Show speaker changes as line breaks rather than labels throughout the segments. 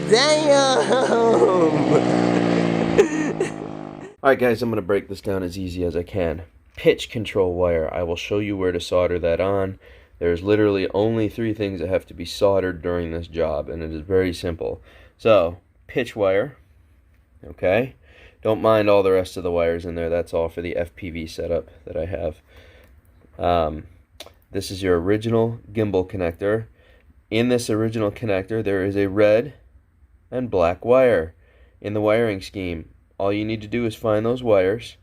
Alright guys, I'm going to break this down as easy as I can. Pitch control wire. I will show you where to solder that on. There's literally only 3 things that have to be soldered during this job, and it is very simple. So, pitch wire, okay? Don't mind all the rest of the wires in there. That's all for the FPV setup that I have. This is your original gimbal connector. In this original connector, there is a red and black wire in the wiring scheme. All you need to do is find those wires,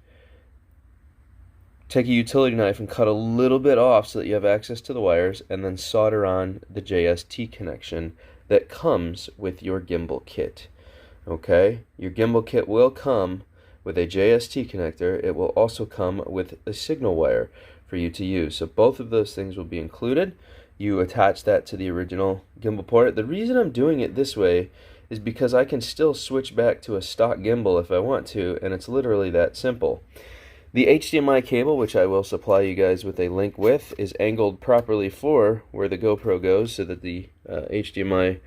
take a utility knife and cut a little bit off so that you have access to the wires, and then solder on the JST connection that comes with your gimbal kit. Okay, your gimbal kit will come with a JST connector. It will also come with a signal wire for you to use. So both of those things will be included. You attach that to the original gimbal port. The reason I'm doing it this way is because I can still switch back to a stock gimbal if I want to, and it's literally that simple. The HDMI cable, which I will supply you guys with a link with, is angled properly for where the GoPro goes so that the HDMI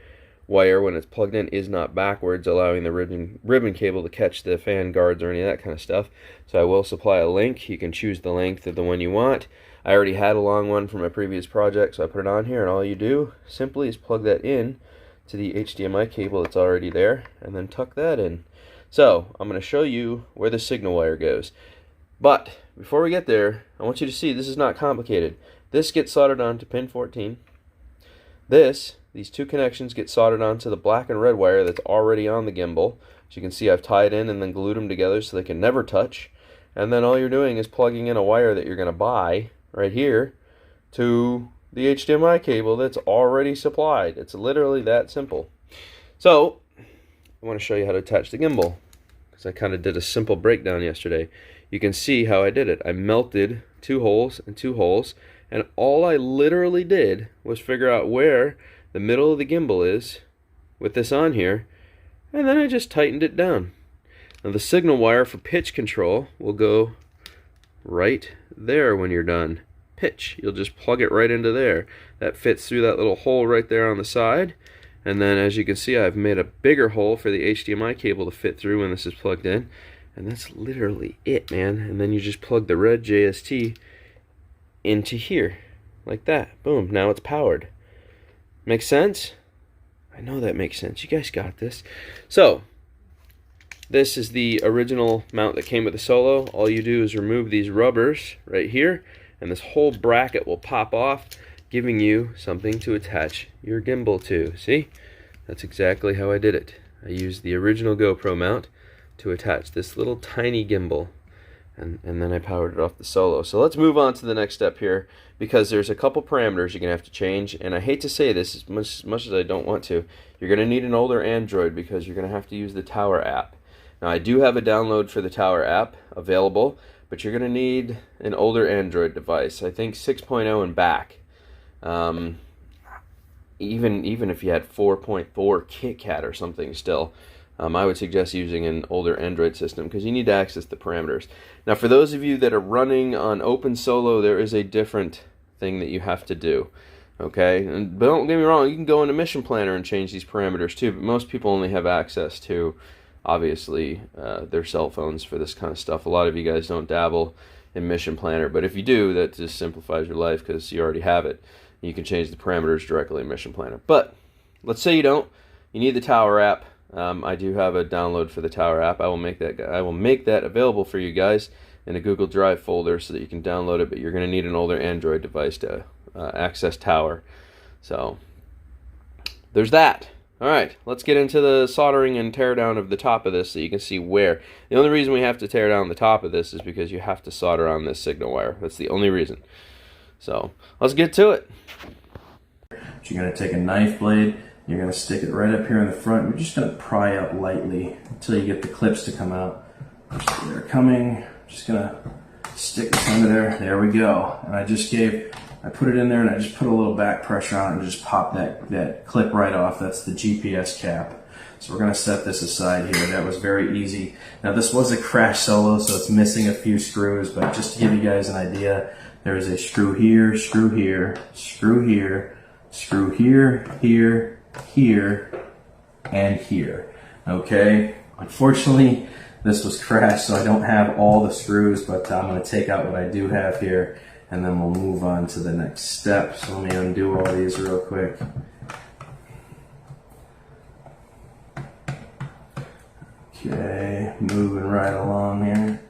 wire, when it's plugged in, is not backwards, allowing the ribbon cable to catch the fan guards or any of that kind of stuff. So I will supply a link. You can choose the length of the one you want. I already had a long one from a previous project, so I put it on here, and all you do simply is plug that in to the HDMI cable that's already there, and then tuck that in. So I'm going to show you where the signal wire goes. But before we get there, I want you to see this is not complicated. This gets soldered onto pin 14. These 2 connections get soldered onto the black and red wire that's already on the gimbal. As you can see, I've tied in and then glued them together so they can never touch. And then all you're doing is plugging in a wire that you're going to buy right here to the HDMI cable that's already supplied. It's literally that simple. So I want to show you how to attach the gimbal, because I kind of did a simple breakdown yesterday. You can see how I did it. I melted 2 holes and 2 holes, and all I literally did was figure out where the middle of the gimbal is with this on here, and then I just tightened it down. Now the signal wire for pitch control will go right there when you're done. Pitch, you'll just plug it right into there. That fits through that little hole right there on the side, and then as you can see, I've made a bigger hole for the HDMI cable to fit through when this is plugged in, and that's literally it, man. And then you just plug the red JST into here like that. Boom, now it's powered. Makes sense? I know that makes sense. You guys got this. So this is the original mount that came with the Solo. All you do is remove these rubbers right here, and this whole bracket will pop off, giving you something to attach your gimbal to. See? That's exactly how I did it. I used the original GoPro mount to attach this little tiny gimbal, and then I powered it off the Solo. So let's move on to the next step here, because there's a couple parameters you're going to have to change, and I hate to say this as much as I don't want to. You're going to need an older Android because you're going to have to use the Tower app. Now I do have a download for the Tower app available, but you're going to need an older Android device. I think 6.0 and back. Even if you had 4.4 KitKat or something still, I would suggest using an older Android system because you need to access the parameters. Now for those of you that are running on Open Solo, there is a different thing that you have to do. Okay, but don't get me wrong, you can go into Mission Planner and change these parameters too, but most people only have access to, obviously, their cell phones for this kind of stuff. A lot of you guys don't dabble in Mission Planner, but if you do, that just simplifies your life because you already have it. You can change the parameters directly in Mission Planner. But let's say you don't. You need the Tower app. I do have a download for the Tower app. I will make that available for you guys in a Google Drive folder so that you can download it, but you're going to need an older Android device to access Tower. So there's that. Alright, let's get into the soldering and teardown of the top of this so you can see where. The only reason we have to tear down the top of this is because you have to solder on this signal wire. That's the only reason. So let's get to it.
You're going to take a knife blade, you're going to stick it right up here in the front. You're just going to pry up lightly until you get the clips to come out. They're coming. Just going to stick this under there. There we go. And I put it in there and I just put a little back pressure on it and just pop that clip right off. That's the GPS cap. So we're going to set this aside here. That was very easy. Now this was a crash Solo, so it's missing a few screws, but just to give you guys an idea, there is a screw here, screw here, screw here, screw here, here, here, and here. Okay, unfortunately this was crashed, so I don't have all the screws, but I'm going to take out what I do have here, and then we'll move on to the next step. So let me undo all these real quick. Okay, moving right along here.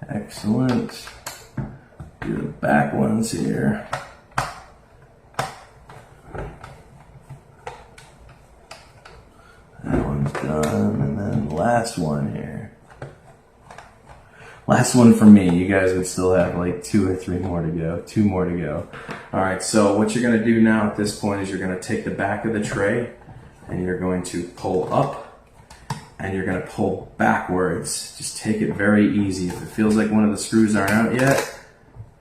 Excellent. Do the back ones here. That one's done, and then the last one here. Last one for me. You guys would still have like 2 or 3 more to go. 2 more to go. All right, so what you're going to do now at this point is you're going to take the back of the tray and you're going to pull up and you're going to pull backwards. Just take it very easy. If it feels like one of the screws aren't out yet,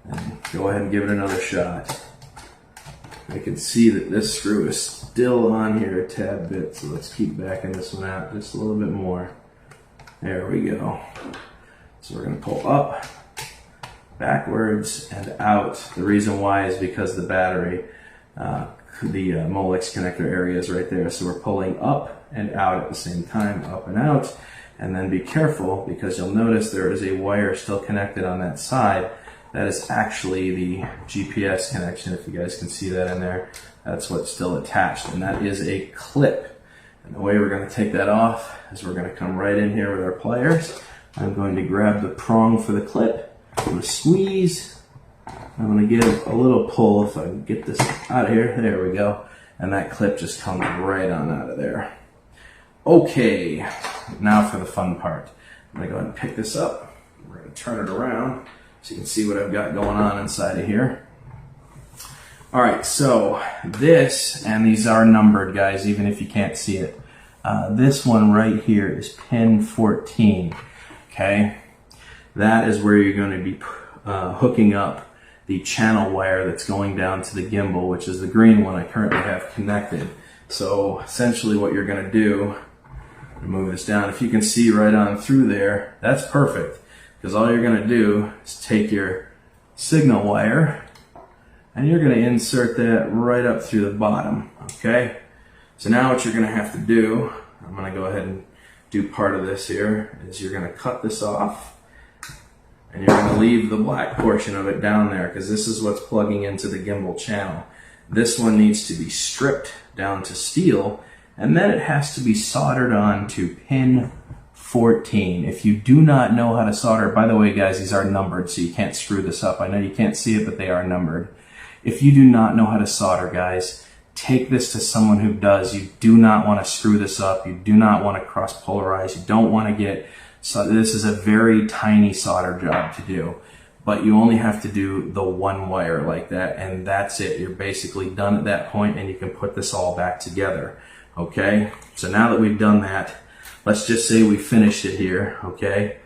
then go ahead and give it another shot. I can see that this screw is still on here a tad bit, so let's keep backing this one out just a little bit more. There we go. So we're going to pull up, backwards, and out. The reason why is because the battery, the Molex connector area is right there. So we're pulling up and out at the same time, up and out. And then be careful, because you'll notice there is a wire still connected on that side. That is actually the GPS connection, if you guys can see that in there. That's what's still attached, and that is a clip. And the way we're going to take that off is we're going to come right in here with our pliers. I'm going to grab the prong for the clip. I'm going to squeeze. I'm going to give a little pull if I can get this out of here. There we go. And that clip just comes right on out of there. Okay, now for the fun part. I'm going to go ahead and pick this up. We're going to turn it around so you can see what I've got going on inside of here. All right, so this, and these are numbered, guys, even if you can't see it. This one right here is pin 14. Okay, that is where you're going to be hooking up the channel wire that's going down to the gimbal, which is the green one I currently have connected. So essentially what you're going to do, move this down, if you can see right on through there, that's perfect, because all you're going to do is take your signal wire and you're going to insert that right up through the bottom. Okay, so now what you're going to have to do, I'm going to go ahead and do part of this here, is you're going to cut this off and you're going to leave the black portion of it down there, because this is what's plugging into the gimbal channel. This one needs to be stripped down to steel, and then it has to be soldered on to pin 14. If you do not know how to solder, by the way guys, these are numbered, so you can't screw this up. I know you can't see it, but they are numbered. If you do not know how to solder, guys, take this to someone who does. You do not want to screw this up. You do not want to cross-polarize. You don't want to get, so this is a very tiny solder job to do, but you only have to do the one wire like that, and that's it. You're basically done at that point, and you can put this all back together. Okay, so now that we've done that, let's just say we finished it here. Okay,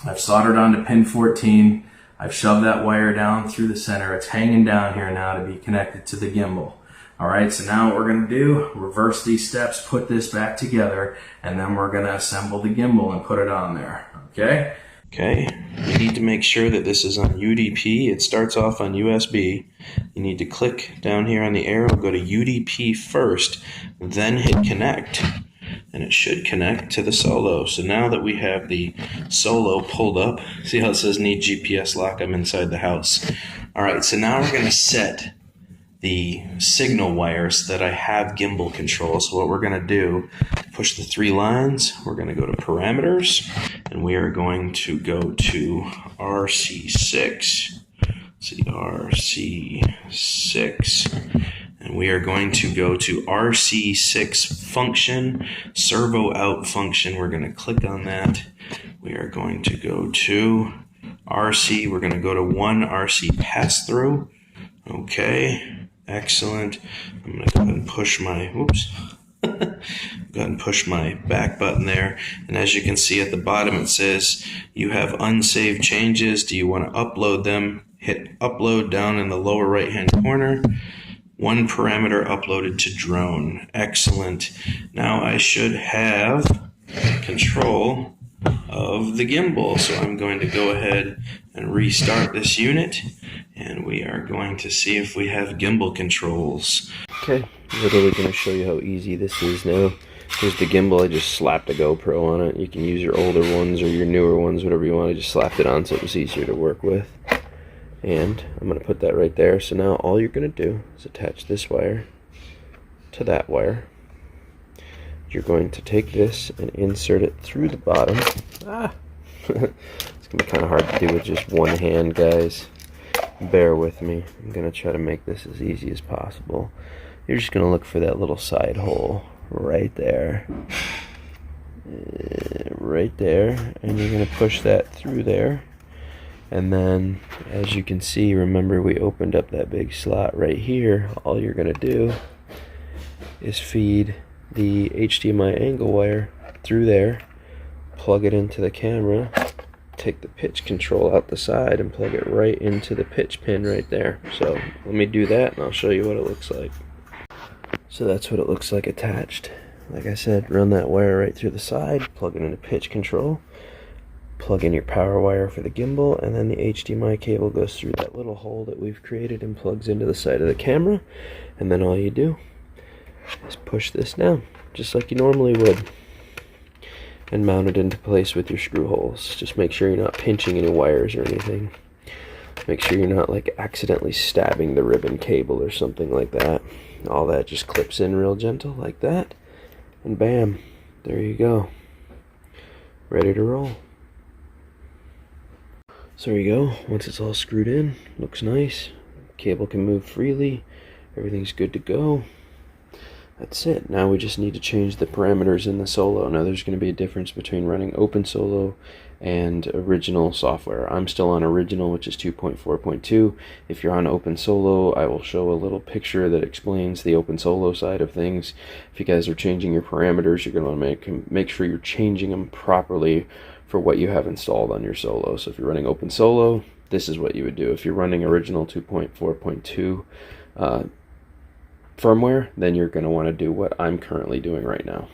I've soldered onto pin 14. I've shoved that wire down through the center. It's hanging down here now to be connected to the gimbal. All right, so now what we're going to do, reverse these steps, put this back together, and then we're going to assemble the gimbal and put it on there. Okay? Okay, you need to make sure that this is on UDP. It starts off on USB. You need to click down here on the arrow, go to UDP first, then hit connect, and it should connect to the Solo. So now that we have the Solo pulled up, see how it says need GPS lock? I'm inside the house. All right, so now we're going to set the signal wires that I have gimbal control. So what we're going to do, push the 3 lines, we're going to go to parameters, and we are going to go to RC6. See, RC6, and we are going to go to RC6 function, servo out function. We're going to click on that. We are going to go to RC, we're going to go to 1 RC pass through. Okay. Excellent. I'm going to go ahead and push my, whoops, go ahead and push my back button there. And as you can see at the bottom, it says you have unsaved changes. Do you want to upload them? Hit upload down in the lower right hand corner. 1 parameter uploaded to drone. Excellent. Now I should have control of the gimbal. So I'm going to go ahead and restart this unit. and we are going to see if we have gimbal controls.
Okay, literally going to show you how easy this is now. Here's the gimbal. I just slapped a GoPro on it. You can use your older ones or your newer ones, whatever you want. I just slapped it on so it was easier to work with. And I'm going to put that right there. So now all you're going to do is attach this wire to that wire. You're going to take this and insert it through the bottom. It's going to be kind of hard to do with just one hand, guys. Bear with me. I'm going to try to make this as easy as possible. You're just going to look for that little side hole right there. Right there. And you're going to push that through there. And then, as you can see, remember we opened up that big slot right here. All you're going to do is feed the HDMI angle wire through there, plug it into the camera, take the pitch control out the side and plug it right into the pitch pin right there. So let me do that and I'll show you what it looks like. So that's what it looks like attached. Like I said, run that wire right through the side, plug it into pitch control, plug in your power wire for the gimbal, and then the HDMI cable goes through that little hole that we've created and plugs into the side of the camera. And then all you do is push this down, just like you normally would, and mount it into place with your screw holes. Just make sure you're not pinching any wires or anything. Make sure you're not like accidentally stabbing the ribbon cable or something like that. All that just clips in real gentle like that, and bam, there you go. Ready to roll. So there you go. Once it's all screwed in, looks nice. Cable can move freely. Everything's good to go. That's it. Now we just need to change the parameters in the Solo. Now there's going to be a difference between running Open Solo and original software. I'm still on original, which is 2.4.2. If you're on Open Solo, I will show a little picture that explains the Open Solo side of things. If you guys are changing your parameters, you're going to want to make sure you're changing them properly for what you have installed on your Solo. So if you're running Open Solo, this is what you would do. If you're running original 2.4.2 firmware, then you're going to want to do what I'm currently doing right now.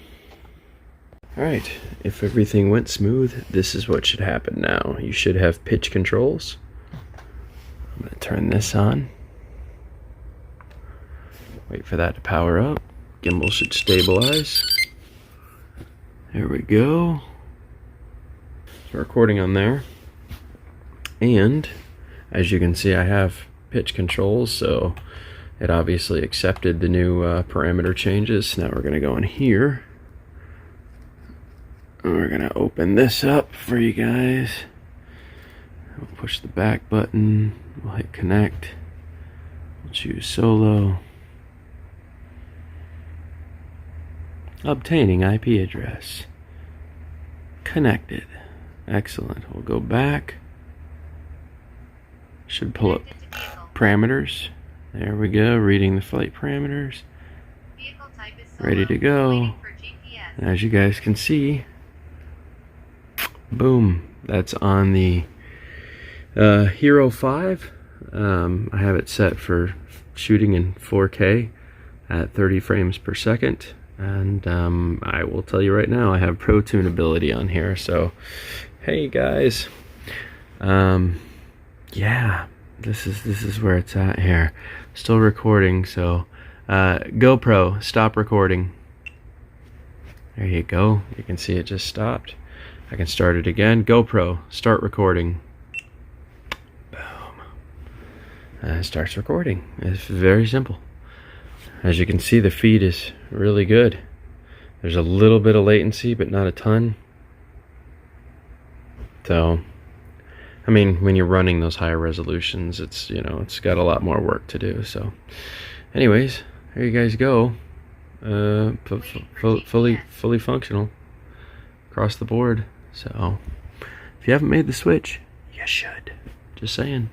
Alright, if everything went smooth, this is what should happen now. You should have pitch controls. I'm going to turn this on. Wait for that to power up. Gimbal should stabilize. There we go. So recording on there. And as you can see, I have pitch controls, so it obviously accepted the new parameter changes. Now we're going to go in here. And we're going to open this up for you guys. We'll push the back button. We'll hit connect. We'll choose Solo. Obtaining IP address. Connected. Excellent. We'll go back. Should pull up parameters. There we go, reading the flight parameters. Ready to go. And as you guys can see, boom, that's on the Hero 5. I have it set for shooting in 4K at 30 frames per second. And I will tell you right now, I have Pro Tune ability on here. So, hey guys. Yeah. This is where it's at here. Still recording, so GoPro, stop recording. There you go. You can see it just stopped. I can start it again. GoPro, start recording. Boom. And it starts recording. It's very simple. As you can see, the feed is really good. There's a little bit of latency, but not a ton. So I mean, when you're running those higher resolutions, it's, you know, it's got a lot more work to do. So anyways, there you guys go. Fully functional across the board. So if you haven't made the switch, you should. Just saying.